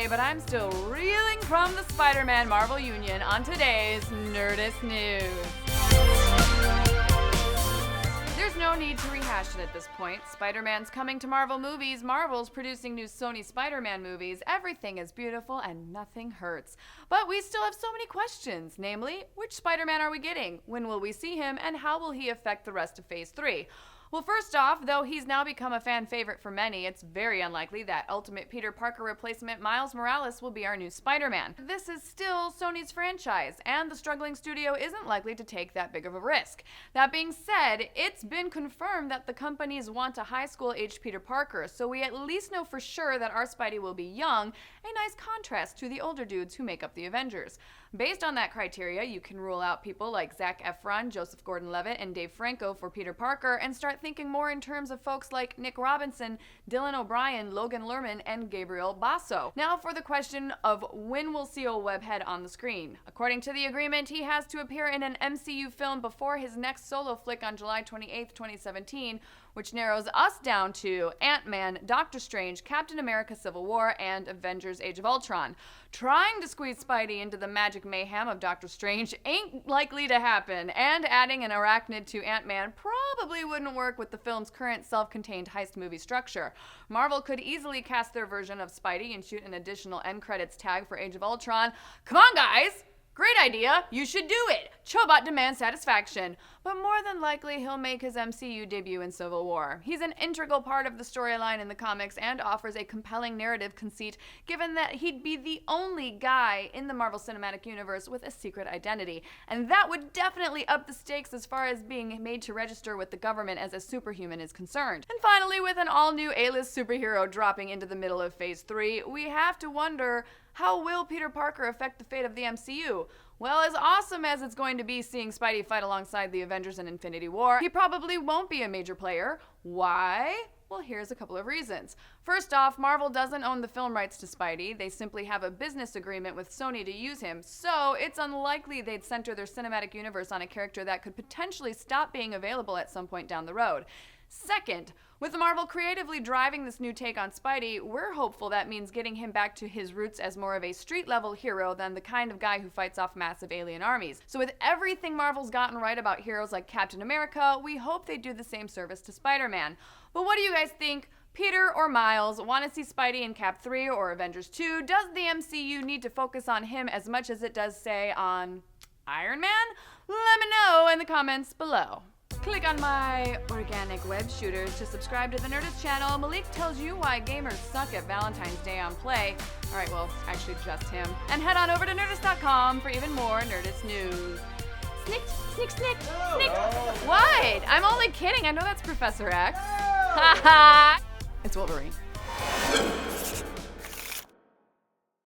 Friday, but I'm still reeling from the Spider-Man Marvel Union on today's Nerdist News. There's no need to rehash it at this point. Spider-Man's coming to Marvel movies, Marvel's producing new Sony Spider-Man movies, everything is beautiful and nothing hurts. But we still have so many questions, namely, which Spider-Man are we getting? When will we see him, and how will he affect the rest of Phase 3? Well, first off, though he's now become a fan favorite for many, it's very unlikely that Ultimate Peter Parker replacement Miles Morales will be our new Spider-Man. This is still Sony's franchise, and the struggling studio isn't likely to take that big of a risk. That being said, it's been confirmed that the companies want a high school-aged Peter Parker, so we at least know for sure that our Spidey will be young, a nice contrast to the older dudes who make up the Avengers. Based on that criteria, you can rule out people like Zac Efron, Joseph Gordon-Levitt, and Dave Franco for Peter Parker and start thinking more in terms of folks like Nick Robinson, Dylan O'Brien, Logan Lerman, and Gabriel Basso. Now for the question of when we'll see old Webhead on the screen. According to the agreement, he has to appear in an MCU film before his next solo flick on July 28th, 2017, which narrows us down to Ant-Man, Doctor Strange, Captain America Civil War, and Avengers Age of Ultron. Trying to squeeze Spidey into the magic mayhem of Doctor Strange ain't likely to happen, and adding an arachnid to Ant-Man probably wouldn't work with the film's current self-contained heist movie structure. Marvel could easily cast their version of Spidey and shoot an additional end credits tag for Age of Ultron. Come on, guys! Great idea! You should do it! Chobot demands satisfaction. But more than likely, he'll make his MCU debut in Civil War. He's an integral part of the storyline in the comics and offers a compelling narrative conceit, given that he'd be the only guy in the Marvel Cinematic Universe with a secret identity. And that would definitely up the stakes as far as being made to register with the government as a superhuman is concerned. And finally, with an all-new A-list superhero dropping into the middle of Phase 3, we have to wonder, how will Peter Parker affect the fate of the MCU? Well, as awesome as it's going to be seeing Spidey fight alongside the Avengers in Infinity War, he probably won't be a major player. Why? Well, here's a couple of reasons. First off, Marvel doesn't own the film rights to Spidey. They simply have a business agreement with Sony to use him, so it's unlikely they'd center their cinematic universe on a character that could potentially stop being available at some point down the road. Second, with Marvel creatively driving this new take on Spidey, we're hopeful that means getting him back to his roots as more of a street-level hero than the kind of guy who fights off massive alien armies. So with everything Marvel's gotten right about heroes like Captain America, we hope they do the same service to Spider-Man. But what do you guys think? Peter or Miles? Want to see Spidey in Cap 3 or Avengers 2? Does the MCU need to focus on him as much as it does, say, on Iron Man? Let me know in the comments below. Click on my organic web shooters to subscribe to the Nerdist channel. Malik tells you why gamers suck at Valentine's Day on Play. Alright, well, actually just him. And head on over to Nerdist.com for even more Nerdist news. Snick, snick, snick, snick. What? I'm only kidding. I know that's Professor X. Haha. It's Wolverine.